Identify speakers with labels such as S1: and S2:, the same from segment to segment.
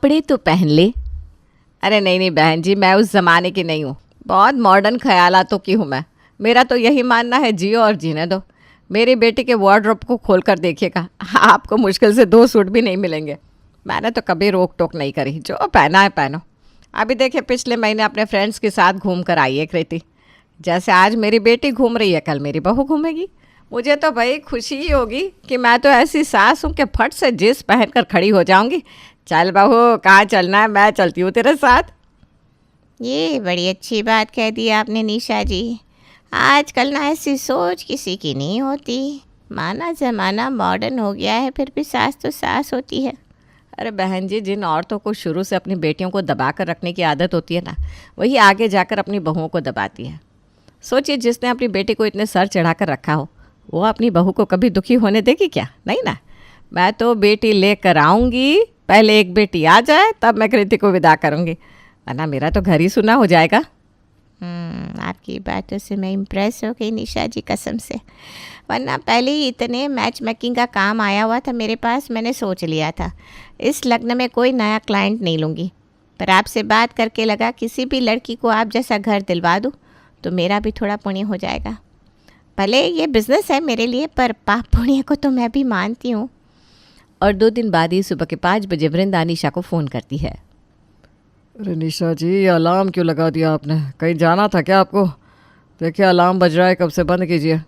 S1: कपड़े तो पहन ले। अरे नहीं नहीं बहन जी, मैं उस ज़माने की नहीं हूँ, बहुत मॉडर्न ख्यालातों की हूँ मैं। मेरा तो यही मानना है, जियो और जीने दो। मेरी बेटी के वार्डरोब को खोल कर देखिएगा, आपको मुश्किल से 2 सूट भी नहीं मिलेंगे। मैंने तो कभी रोक टोक नहीं करी, जो पहना है पहनो। अभी देखिए, पिछले महीने अपने फ्रेंड्स के साथ घूम कर आई है कृति। जैसे आज मेरी बेटी घूम रही है, कल मेरी बहू घूमेगी। मुझे तो भाई खुशी ही होगी कि मैं तो ऐसी सास हूँ कि फट से जींस पहन कर खड़ी हो जाऊँगी। चल बहू, कहाँ चलना है, मैं चलती हूँ तेरे साथ।
S2: ये बड़ी अच्छी बात कह दी आपने निशा जी। आजकल ना ऐसी सोच किसी की नहीं होती। माना ज़माना मॉडर्न हो गया है, फिर भी सास तो सास होती है।
S1: अरे बहन जी, जिन औरतों को शुरू से अपनी बेटियों को दबा कर रखने की आदत होती है ना, वही आगे जाकर अपनी बहुओं को दबाती है। सोचिए, जिसने अपनी बेटी को इतने सर चढ़ा कर रखा हो, वो अपनी बहू को कभी दुखी होने देगी क्या? नहीं ना। मैं तो बेटी लेकर आऊँगी, पहले एक बेटी आ जाए तब मैं कृति को विदा करूँगी, वरना मेरा तो घर ही सुना हो जाएगा।
S2: आपकी बातों से मैं इम्प्रेस हो गई निशा जी, कसम से। वरना पहले ही इतने मैच मेकिंग का काम आया हुआ था मेरे पास, मैंने सोच लिया था इस लग्न में कोई नया क्लाइंट नहीं लूँगी। पर आपसे बात करके लगा किसी भी लड़की को आप जैसा घर दिलवा दूँ तो मेरा भी थोड़ा पुण्य हो जाएगा। भले ये बिज़नेस है मेरे लिए, पर पाप पुण्य को तो मैं भी मानती हूँ।
S1: और 2 दिन बाद ही सुबह के 5 बजे वृंदा निशा को फ़ोन करती है।
S3: अरे निशा जी, ये अलार्म क्यों लगा दिया आपने? कहीं जाना था क्या आपको? देखिए अलार्म बज रहा है, कब से बंद कीजिए।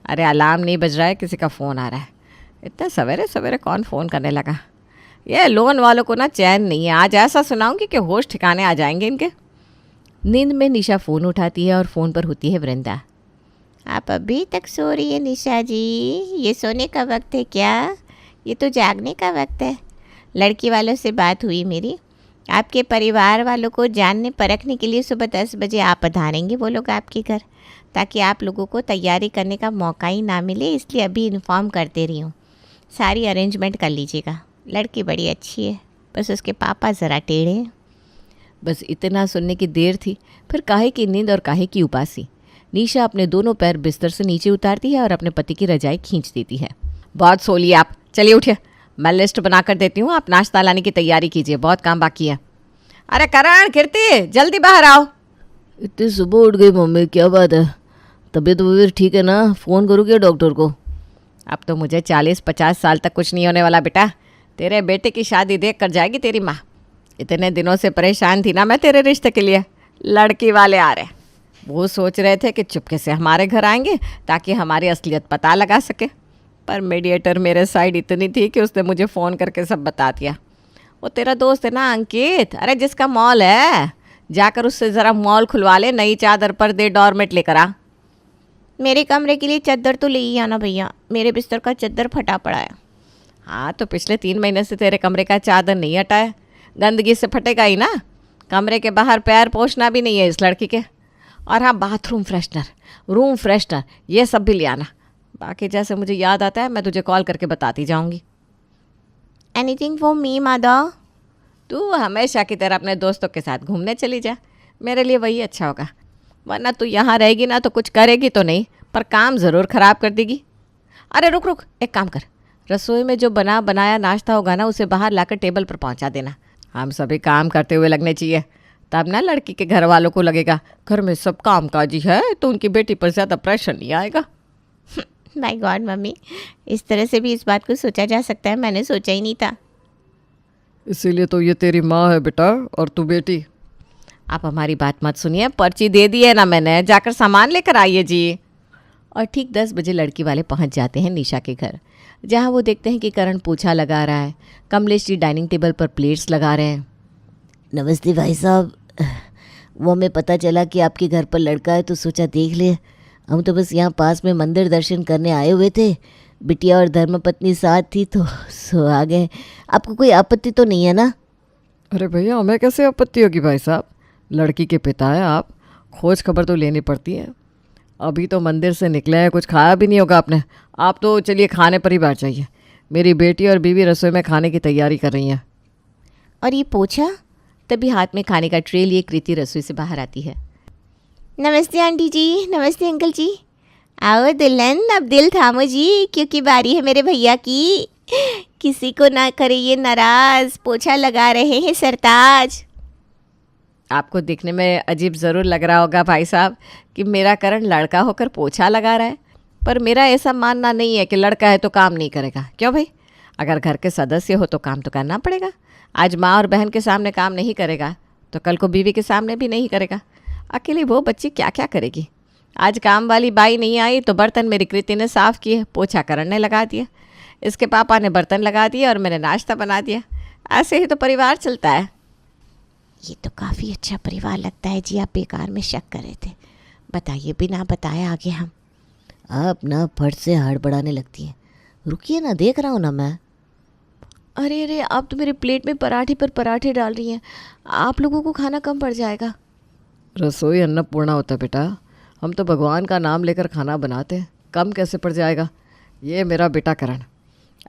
S1: अरे अलार्म नहीं बज रहा है, किसी का फ़ोन आ रहा है। इतने सवेरे सवेरे कौन फ़ोन करने लगा? ये लोन वालों को ना चैन नहीं है, आज ऐसा सुनाऊंगी कि होश ठिकाने आ जाएंगे इनके। नींद में निशा फ़ोन उठाती है और फ़ोन पर होती है वृंदा।
S2: आप अभी तक सो रही है निशा जी? ये सोने का वक्त है क्या? ये तो जागने का वक्त है। लड़की वालों से बात हुई मेरी, आपके परिवार वालों को जानने परखने के लिए सुबह 10 बजे आप पधारेंगे वो लोग आपके घर, ताकि आप लोगों को तैयारी करने का मौका ही ना मिले, इसलिए अभी इन्फॉर्म करते रही हूँ। सारी अरेंजमेंट कर लीजिएगा। लड़की बड़ी अच्छी है, बस उसके पापा ज़रा टेढ़े हैं।
S1: बस इतना सुनने की देर थी, फिर काहे की नींद और काहे की उपासी। निशा अपने दोनों पैर बिस्तर से नीचे उतारती है और अपने पति की रजाई खींच देती है। बहुत सो लिए आप, चलिए उठिए, मैं लिस्ट बना कर देती हूँ, आप नाश्ता लाने की तैयारी कीजिए, बहुत काम बाकी है। अरे करण, कीर्ति, जल्दी बाहर आओ।
S4: इतनी सुबह उठ गई मम्मी, क्या बात है? तबीयत वबीयत ठीक है ना? फ़ोन करूँ क्या डॉक्टर को?
S1: अब तो मुझे 40-50 साल तक कुछ नहीं होने वाला बेटा। तेरे बेटे की शादी देख कर जाएगी तेरी माँ। इतने दिनों से परेशान थी ना मैं तेरे रिश्ते के लिए। लड़की वाले आ रहे, वो सोच रहे थे कि चुपके से हमारे घर आएंगे ताकि हमारी असलियत पता लगा सके, पर मीडिएटर मेरे साइड इतनी थी कि उसने मुझे फ़ोन करके सब बता दिया। वो तेरा दोस्त है ना अंकित, अरे जिसका मॉल है, जाकर उससे ज़रा मॉल खुलवा ले, नई चादर पर दे, डॉर्मेट लेकर आ।
S2: मेरे कमरे के लिए चद्दर तो ले ही आना भैया, मेरे बिस्तर का चद्दर फटा पड़ा है।
S1: हाँ तो पिछले 3 महीने से तेरे कमरे का चादर नहीं हटा है, गंदगी से फटेगा ही ना। कमरे के बाहर पैर पोंछना भी नहीं है इस लड़की के। और हाँ, बाथरूम फ्रेशनर, रूम फ्रेशनर, ये सब भी ले आना। बाकी जैसे मुझे याद आता है मैं तुझे कॉल करके बताती जाऊँगी।
S2: Anything for me mother?
S1: तू हमेशा की तरह अपने दोस्तों के साथ घूमने चली जा, मेरे लिए वही अच्छा होगा। वरना तू यहाँ रहेगी ना तो कुछ करेगी तो नहीं, पर काम ज़रूर ख़राब कर देगी। अरे रुक रुक, एक काम कर, रसोई में जो बना बनाया नाश्ता होगा ना, उसे बाहर लाकर टेबल पर पहुँचा देना। हम सभी काम करते हुए लगने चाहिए, तब ना लड़की के घर वालों को लगेगा घर में सब काम काजी है, तो उनकी बेटी पर ज़्यादा प्रेशर नहीं आएगा।
S2: माय गॉड मम्मी, इस तरह से भी इस बात को सोचा जा सकता है, मैंने सोचा ही नहीं था।
S3: इसीलिए तो ये तेरी माँ है बेटा, और तू बेटी।
S1: आप हमारी बात मत सुनिए, पर्ची दे दी है ना मैंने, जाकर सामान लेकर आइए जी। और ठीक 10 बजे लड़की वाले पहुंच जाते हैं निशा के घर, जहां वो देखते हैं कि करण पोछा लगा रहा है, कमलेश जी डाइनिंग टेबल पर प्लेट्स लगा रहे हैं।
S4: नमस्ते भाई साहब, वो हमें पता चला कि आपके घर पर लड़का है तो सोचा देख ले। हम तो बस यहाँ पास में मंदिर दर्शन करने आए हुए थे, बिटिया और धर्मपत्नी साथ थी तो सो आ गए। आपको कोई आपत्ति तो नहीं है ना?
S3: अरे भैया, हमें कैसे आपत्ति होगी भाई साहब, लड़की के पिता हैं आप, खोज खबर तो लेनी पड़ती है। अभी तो मंदिर से निकले हैं, कुछ खाया भी नहीं होगा आपने। आप तो चलिए खाने पर ही बैठ जाइए, मेरी बेटी और बीवी रसोई में खाने की तैयारी कर रही हैं।
S2: और ये पोछा?
S1: तभी हाथ में खाने का ट्रे लिए कृति रसोई से बाहर आती है।
S2: नमस्ते आंटी जी, नमस्ते अंकल जी। आओ दुल्हन, अब दिल थामो जी, क्योंकि बारी है मेरे भैया की। किसी को ना करे ये नाराज, पोछा लगा रहे हैं सरताज।
S1: आपको दिखने में अजीब ज़रूर लग रहा होगा भाई साहब कि मेरा करण लड़का होकर पोछा लगा रहा है, पर मेरा ऐसा मानना नहीं है कि लड़का है तो काम नहीं करेगा। क्यों भाई? अगर घर के सदस्य हो तो काम तो करना पड़ेगा। आज माँ और बहन के सामने काम नहीं करेगा तो कल को बीवी के सामने भी नहीं करेगा। अकेली वो बच्ची क्या क्या करेगी? आज काम वाली बाई नहीं आई तो बर्तन मेरी कृति ने साफ़ किए, पोछा करण ने लगा दिया, इसके पापा ने बर्तन लगा दिए और मैंने नाश्ता बना दिया। ऐसे ही तो परिवार चलता है।
S2: ये तो काफ़ी अच्छा परिवार लगता है जी। आप बेकार में शक कर रहे थे, बताइए बिना बताए आगे हम।
S4: आप ना फट से हड़बड़ाने लगती हैं। रुकिए ना, देख रहा हूँ ना मैं।
S3: अरे अरे, आप तो मेरे प्लेट में पराठे पर पराठे डाल रही हैं। आप लोगों को खाना कम पड़ जाएगा। रसोई अन्नपूर्णा होता है बेटा, हम तो भगवान का नाम लेकर खाना बनाते हैं, कम कैसे पड़ जाएगा। ये मेरा बेटा करण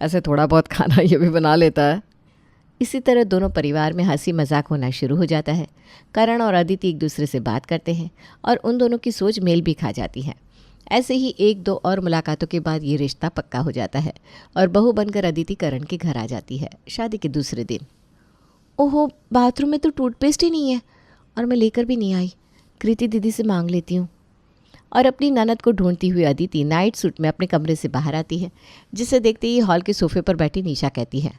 S3: ऐसे थोड़ा बहुत खाना ये भी बना लेता है।
S1: इसी तरह दोनों परिवार में हंसी मजाक होना शुरू हो जाता है। करण और अदिति एक दूसरे से बात करते हैं और उन दोनों की सोच मेल भी खा जाती है। ऐसे ही एक दो और मुलाकातों के बाद ये रिश्ता पक्का हो जाता है और बहू बनकर अदिति करण के घर आ जाती है शादी के दूसरे दिन।
S3: ओहो, बाथरूम में तो टूथपेस्ट ही नहीं है और मैं लेकर भी नहीं आई। कृति दीदी से मांग लेती हूँ।
S1: और अपनी ननद को ढूंढती हुई अदिति नाइट सूट में अपने कमरे से बाहर आती है, जिसे देखते ही हॉल के सोफे पर बैठी निशा कहती है,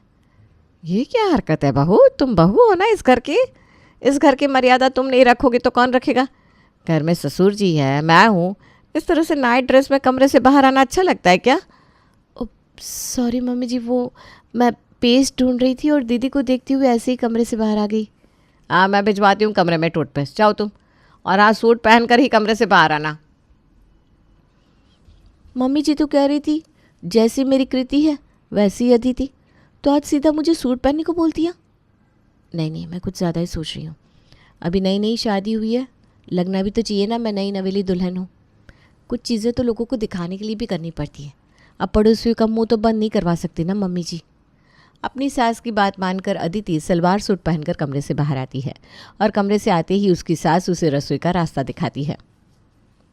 S1: ये क्या हरकत है बहू? तुम बहू हो ना इस घर की। इस घर की मर्यादा तुम नहीं रखोगे तो कौन रखेगा? घर में ससुर जी है, मैं हूँ। इस तरह से नाइट ड्रेस में कमरे से बाहर आना अच्छा लगता है क्या?
S3: सॉरी मम्मी जी, वो मैं पेस्ट ढूंढ रही थी और दीदी को देखती हुए ऐसे ही कमरे से बाहर आ गई।
S1: हाँ, मैं भिजवाती हूँ कमरे में टूथपेस्ट। जाओ तुम, और हाँ, सूट पहन कर ही कमरे से बाहर आना।
S3: मम्मी जी तो कह रही थी जैसी मेरी कृति है वैसी ही अदिति, तो आज सीधा मुझे सूट पहनने को बोल दिया। नहीं, मैं कुछ ज़्यादा ही सोच रही हूँ। अभी नई नई शादी हुई है, लगना भी तो चाहिए ना मैं नई नवेली दुल्हन हूँ। कुछ चीज़ें तो लोगों को दिखाने के लिए भी करनी पड़ती है। अब पड़ोसियों का मुंह तो बंद नहीं करवा सकती ना मम्मी जी।
S1: अपनी सास की बात मानकर अदिति सलवार सूट पहनकर कमरे से बाहर आती है और कमरे से आते ही उसकी सास उसे रसोई का रास्ता दिखाती है।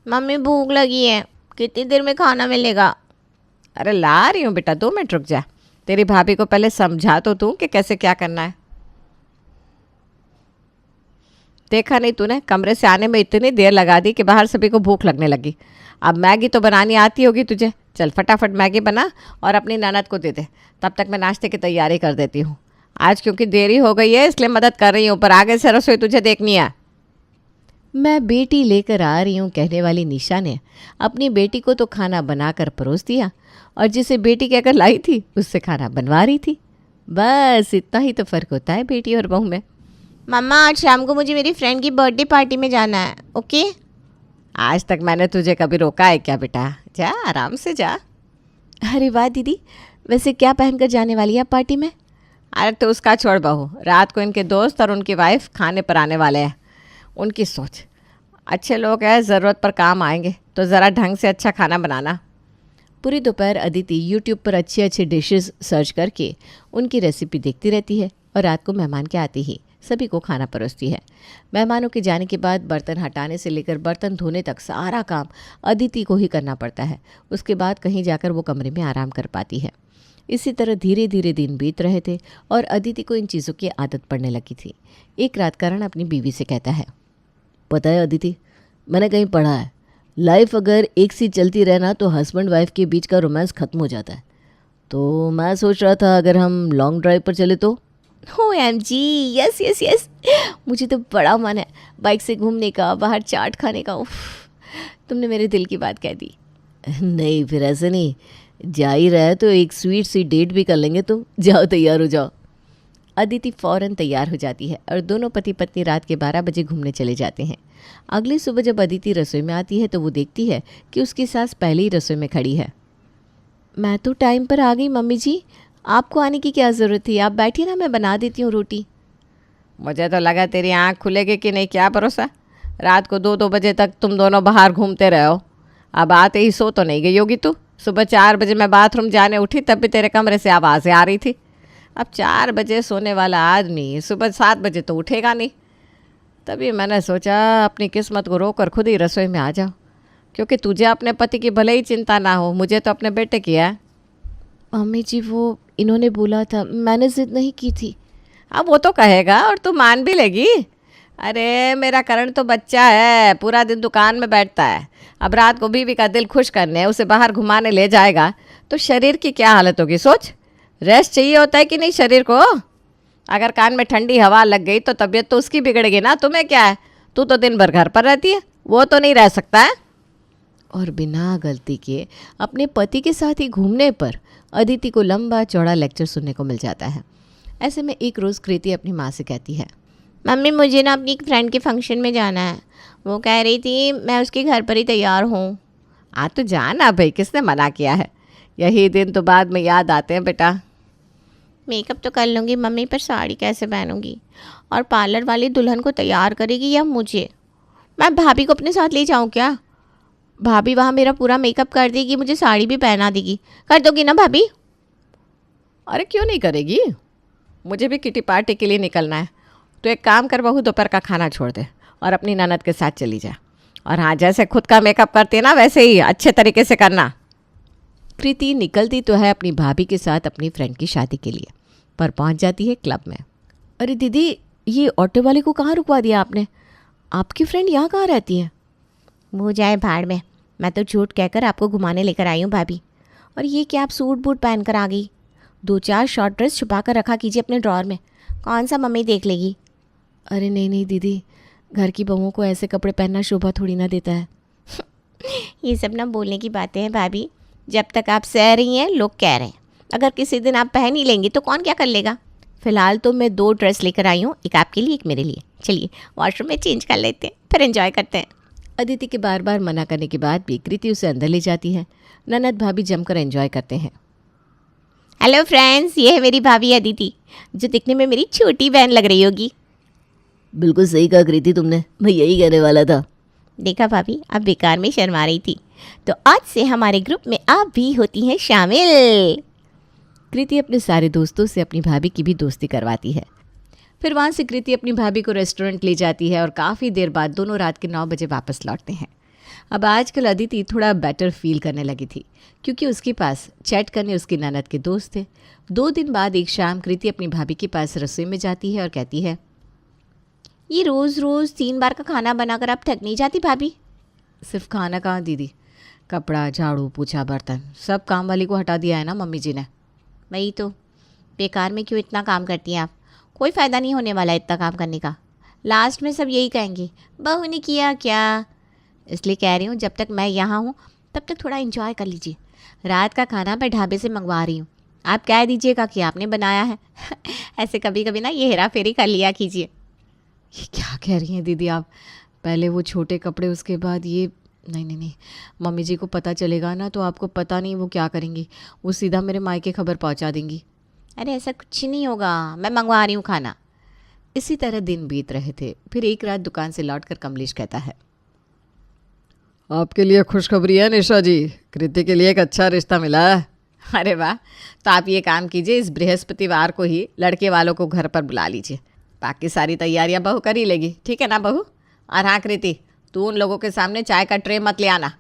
S2: मम्मी भूख लगी है, कितनी देर में खाना मिलेगा?
S1: अरे ला रही हूँ बेटा, 2 मिनट रुक जा। तेरी भाभी को पहले समझा तो दूँ कि कैसे क्या करना है। देखा नहीं तूने, कमरे से आने में इतनी देर लगा दी कि बाहर सभी को भूख लगने लगी। अब मैगी तो बनानी आती होगी तुझे, चल फटाफट मैगी बना और अपनी ननद को दे दे। तब तक मैं नाश्ते की तैयारी कर देती हूँ। आज क्योंकि देरी हो गई है इसलिए मदद कर रही हूँ, पर आगे से रसोई तुझे देखनी है। मैं बेटी लेकर आ रही हूँ कहने वाली निशा ने अपनी बेटी को तो खाना बनाकर परोस दिया और जिसे बेटी कहकर लाई थी उससे खाना बनवा रही थी। बस इतना ही तो फ़र्क होता है बेटी और बहू में।
S2: मम्मा आज शाम को मुझे मेरी फ्रेंड की बर्थडे पार्टी में जाना है, ओके?
S1: आज तक मैंने तुझे कभी रोका है क्या बेटा? जा आराम से जा।
S3: अरे वाह दीदी, वैसे क्या पहनकर जाने वाली है आप पार्टी में?
S1: अरे तो उसका छोड़ बहू, रात को इनके दोस्त और उनकी वाइफ खाने पर आने वाले हैं। उनकी सोच, अच्छे लोग हैं, ज़रूरत पर काम आएंगे, तो ज़रा ढंग से अच्छा खाना बनाना। पूरी दोपहर अदिति यूट्यूब पर अच्छी अच्छी डिशेस सर्च करके उनकी रेसिपी देखती रहती है और रात को मेहमान के आते ही सभी को खाना परोसती है। मेहमानों के जाने के बाद बर्तन हटाने से लेकर बर्तन धोने तक सारा काम अदिति को ही करना पड़ता है। उसके बाद कहीं जाकर वो कमरे में आराम कर पाती है। इसी तरह धीरे धीरे दिन बीत रहे थे और अदिति को इन चीज़ों की आदत पड़ने लगी थी। एक रात करण अपनी बीवी से कहता है,
S4: पता है अदिति, मैंने कहीं पढ़ा है लाइफ अगर एक सी चलती रहना तो हस्बैंड वाइफ के बीच का रोमांस ख़त्म हो जाता है। तो मैं सोच रहा था अगर हम लॉन्ग ड्राइव पर चले तो।
S3: OMG, यस यस यस, मुझे तो बड़ा मन है बाइक से घूमने का, बाहर चाट खाने का। उफ, तुमने मेरे दिल की बात कह दी।
S4: नहीं फिर ऐसे नहीं, जा ही रहा है तो एक स्वीट सी डेट भी कर लेंगे। तुम जाओ, तैयार हो जाओ।
S1: अदिति फ़ौरन तैयार हो जाती है और दोनों पति पत्नी रात के 12 बजे घूमने चले जाते हैं। अगली सुबह जब अदिति रसोई में आती है तो वो देखती है कि उसकी सास पहले ही रसोई में खड़ी है।
S3: मैं तो टाइम पर आ गई मम्मी जी, आपको आने की क्या ज़रूरत थी? आप बैठिए ना, मैं बना देती हूँ रोटी।
S1: मुझे तो लगा तेरी आँख खुलेगी कि नहीं, क्या भरोसा। रात को 2-2 बजे तक तुम दोनों बाहर घूमते रहे हो। अब आते ही सो तो नहीं गई होगी तू। सुबह 4 बजे मैं बाथरूम जाने उठी तब भी तेरे कमरे से आवाज़ें आ रही थी। अब 4 बजे सोने वाला आदमी सुबह 7 बजे तो उठेगा नहीं। तभी मैंने सोचा अपनी किस्मत को रोक खुद ही रसोई में आ जाओ, क्योंकि तुझे अपने पति की भले ही चिंता ना हो, मुझे तो अपने बेटे की है।
S3: मम्मी जी वो
S2: इन्होंने बोला था, मैंने जिद नहीं की थी।
S1: अब वो तो कहेगा और तू मान भी लेगी। अरे मेरा करण तो बच्चा है, पूरा दिन दुकान में बैठता है। अब रात को बीवी का दिल खुश करने उसे बाहर घुमाने ले जाएगा तो शरीर की क्या हालत होगी सोच। रेस्ट चाहिए होता है कि नहीं शरीर को। अगर कान में ठंडी हवा लग गई तो तबीयत तो उसकी बिगड़ेगी ना, तुम्हें क्या है, तू तो दिन भर घर पर रहती है, वो तो नहीं रह सकता है।
S2: और बिना गलती के अपने पति के साथ ही घूमने पर अदिति को लंबा चौड़ा लेक्चर सुनने को मिल जाता है। ऐसे में एक रोज़ कृति अपनी माँ से कहती है, मम्मी मुझे ना अपनी एक फ्रेंड के फंक्शन में जाना है। वो कह रही थी मैं उसके घर पर ही तैयार हूँ।
S1: आ तो जाना भाई, किसने मना किया है। यही दिन तो बाद में याद आते हैं बेटा।
S2: मेकअप तो कर लूँगी मम्मी, पर साड़ी कैसे पहनूँगी? और पार्लर वाली दुल्हन को तैयार करेगी या मुझे? मैं भाभी को अपने साथ ले जाऊँ क्या? भाभी वहाँ मेरा पूरा मेकअप कर देगी, मुझे साड़ी भी पहना देगी। कर दोगी ना भाभी?
S1: अरे क्यों नहीं करेगी, मुझे भी किटी पार्टी के लिए निकलना है। तो एक काम कर बहू, दोपहर का खाना छोड़ दे और अपनी ननद के साथ चली जा। और हाँ, जैसे खुद का मेकअप करती है ना वैसे ही अच्छे तरीके से करना।
S2: कृति निकलती तो है अपनी भाभी के साथ अपनी फ्रेंड की शादी के लिए, पर पहुंच जाती है क्लब में। अरे दीदी, ये ऑटो वाले को कहाँ रुकवा दिया आपने? आपकी फ्रेंड यहाँ कहाँ रहती है? वो जाए भाड़ में, मैं तो झूठ कहकर आपको घुमाने लेकर आई हूँ भाभी। और ये क्या आप सूट बूट पहन कर आ गई? 2-4 शॉर्ट ड्रेस छुपा कर रखा कीजिए अपने ड्रॉर में, कौन सा मम्मी देख लेगी। अरे नहीं नहीं दीदी, घर की बहुओं को ऐसे कपड़े पहनना शोभा थोड़ी ना देता है। ये सब ना बोलने की बातें हैं भाभी, जब तक आप सह रही हैं लोग कह रहे हैं, अगर किसी दिन आप पहन ही लेंगी तो कौन क्या कर लेगा। फ़िलहाल तो मैं 2 ड्रेस लेकर आई हूँ, एक आपके लिए एक मेरे लिए। चलिए वॉशरूम में चेंज कर लेते हैं, फिर एंजॉय करते हैं। अदिति के बार बार मना करने के बाद भी कृति उसे अंदर ले जाती है। ननद भाभी जमकर एंजॉय करते हैं। हेलो फ्रेंड्स, ये है मेरी भाभी अदिति, जो दिखने में मेरी छोटी बहन लग रही होगी।
S4: बिल्कुल सही कहा कृति तुमने, मैं यही कहने वाला था।
S2: देखा भाभी, आप बेकार में शर्मा रही थी। तो आज से हमारे ग्रुप में आप भी होती हैं शामिल। कृति अपने सारे दोस्तों से अपनी भाभी की भी दोस्ती करवाती है। फिर वहाँ से कृति अपनी भाभी को रेस्टोरेंट ले जाती है और काफ़ी देर बाद दोनों रात के 9 बजे वापस लौटते हैं। अब आजकल अदिति थोड़ा बेटर फील करने लगी थी, क्योंकि उसके पास चैट करने उसकी ननद के दोस्त थे। 2 दिन बाद एक शाम कृति अपनी भाभी के पास रसोई में जाती है और कहती है, ये रोज़ रोज़ 3 बार का खाना बनाकर आप थक नहीं जाती भाभी? सिर्फ खाना कहाँ दीदी, कपड़ा, झाड़ू, पोछा, बर्तन सब काम वाली को हटा दिया है ना मम्मी जी ने। वही तो, बेकार में क्यों इतना काम करती हैं आप? कोई फ़ायदा नहीं होने वाला इतना काम करने का। लास्ट में सब यही कहेंगे, बहू ने किया क्या। इसलिए कह रही हूँ, जब तक मैं यहाँ हूँ तब तक थोड़ा एंजॉय कर लीजिए। रात का खाना मैं ढाबे से मंगवा रही हूँ, आप कह दीजिएगा कि आपने बनाया है। ऐसे कभी कभी ना ये हेरा फेरी कर लिया कीजिए। ये क्या कह रही हैं दीदी आप? पहले वो छोटे कपड़े, उसके बाद ये। नहीं नहीं नहीं, मम्मी जी को पता चलेगा ना तो आपको पता नहीं वो क्या करेंगी, वो सीधा मेरे मायके खबर पहुंचा देंगी। अरे ऐसा कुछ नहीं होगा, मैं मंगवा रही हूँ खाना। इसी तरह दिन बीत रहे थे। फिर एक रात दुकान से लौटकर कमलेश कहता है,
S3: आपके लिए खुशखबरी है निशा जी, कृति के लिए एक अच्छा रिश्ता मिला है।
S1: अरे वाह, तो आप ये काम कीजिए, इस बृहस्पतिवार को ही लड़के वालों को घर पर बुला लीजिए। बाकी सारी तैयारियां बहू कर ही लेगी, ठीक है ना बहू? और हाँ कृति, तू उन लोगों के सामने चाय का ट्रे मत ले आना।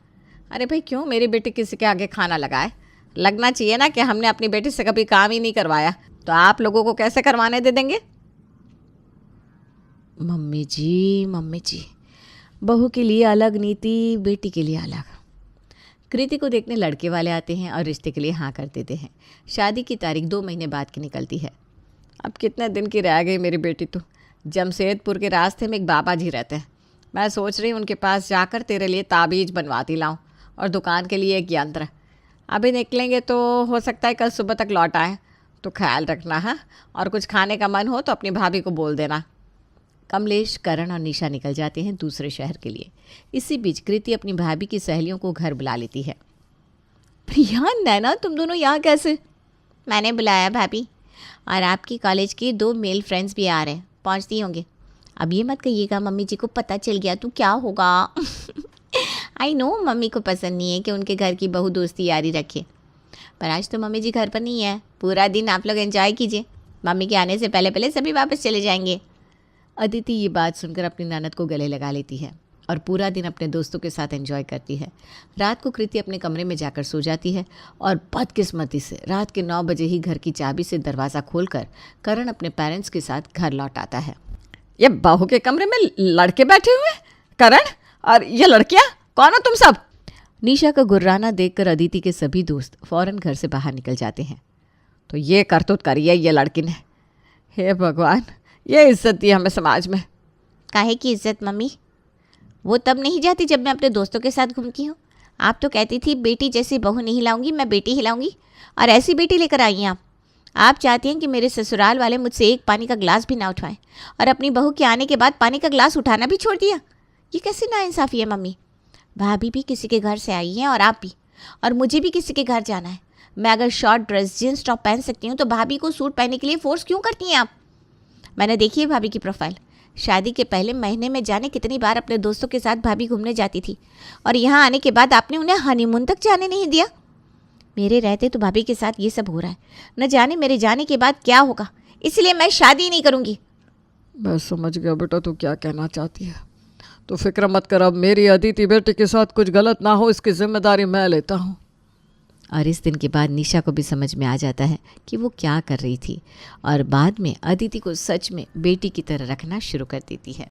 S1: अरे भाई क्यों, मेरी बेटी किसी के आगे खाना लगाए? लगना चाहिए ना कि हमने अपनी बेटी से कभी काम ही नहीं करवाया, तो आप लोगों को कैसे करवाने दे देंगे?
S2: मम्मी जी, बहू के लिए अलग नीति, बेटी के लिए अलग। कृति को देखने लड़के वाले आते हैं और रिश्ते के लिए हाँ कर देते हैं। शादी की तारीख 2 महीने बाद की निकलती है।
S1: अब कितने दिन की रह गई मेरी बेटी तो। जमशेदपुर के रास्ते में एक बाबा जी रहते हैं, मैं सोच रही हूँ उनके पास जाकर तेरे लिए ताबीज़ बनवाती लाऊं और दुकान के लिए एक यंत्र। अभी निकलेंगे तो हो सकता है कल सुबह तक लौट आए, तो ख्याल रखना। हाँ, और कुछ खाने का मन हो तो अपनी भाभी को बोल देना।
S2: कमलेश, करण और निशा निकल जाते हैं दूसरे शहर के लिए। इसी बीच कृति अपनी भाभी की सहेलियों को घर बुला लेती है। प्रिया, नैना, तुम दोनों यहाँ कैसे? मैंने बुलाया भाभी, और आपकी कॉलेज के 2 मेल फ्रेंड्स भी आ रहे हैं, पहुँचती होंगे। अब ये मत कहिएगा मम्मी जी को पता चल गया तो क्या होगा। आई नो मम्मी को पसंद नहीं है कि उनके घर की बहू दोस्ती यारी रखे, पर आज तो मम्मी जी घर पर नहीं है। पूरा दिन आप लोग एंजॉय कीजिए, मम्मी के आने से पहले पहले सभी वापस चले जाएंगे। अदिति ये बात सुनकर अपनी ननद को गले लगा लेती है
S1: और पूरा दिन अपने दोस्तों के साथ एंजॉय करती है। रात को कृति अपने कमरे में जाकर सो जाती है और बदकिस्मती से रात के 9 बजे ही घर की चाबी से दरवाज़ा खोलकर करण अपने पेरेंट्स के साथ घर लौट आता है।
S3: ये बहू के कमरे में लड़के बैठे हुए हैं? करण, और ये लड़कियां कौन हो तुम सब?
S1: निशा का गुर्राना देखकर अदिति के सभी दोस्त फौरन घर से बाहर निकल जाते हैं।
S3: तो ये करतूत करी है ये लड़की ने। हे भगवान, ये इज्जत दी हमें समाज में।
S2: काहे की इज्जत मम्मी? वो तब नहीं जाती जब मैं अपने दोस्तों के साथ घूमती हूँ। आप तो कहती थी बेटी जैसी बहू नहीं लाऊंगी, मैं बेटी ही लाऊंगी, और ऐसी बेटी लेकर आई हैं आप चाहती हैं कि मेरे ससुराल वाले मुझसे एक पानी का गिलास भी ना उठवाएं, और अपनी बहू के आने के बाद पानी का गिलास उठाना भी छोड़ दिया। ये कैसी नाइंसाफ़ी है मम्मी? भाभी भी किसी के घर से आई हैं और आप भी, और मुझे भी किसी के घर जाना है। मैं अगर शॉर्ट ड्रेस जींस टॉप पहन सकती हूँ तो भाभी को सूट पहनने के लिए फोर्स क्यों करती हैं आप? मैंने देखी है भाभी की प्रोफाइल। शादी के पहले महीने में जाने कितनी बार अपने दोस्तों के साथ भाभी घूमने जाती थी, और यहाँ आने के बाद आपने उन्हें हनीमून तक जाने नहीं दिया। मेरे रहते तो भाभी के साथ ये सब हो रहा है, न जाने मेरे जाने के बाद क्या होगा। इसलिए मैं शादी नहीं करूँगी।
S3: मैं समझ गया बेटा तू क्या कहना चाहती है। तो फिक्र मत कर, अब मेरी अदिति बेटी के साथ कुछ गलत ना हो इसकी जिम्मेदारी मैं लेता हूँ।
S1: और इस दिन के बाद निशा को भी समझ में आ जाता है कि वो क्या कर रही थी, और बाद में अदिति को सच में बेटी की तरह रखना शुरू कर देती है।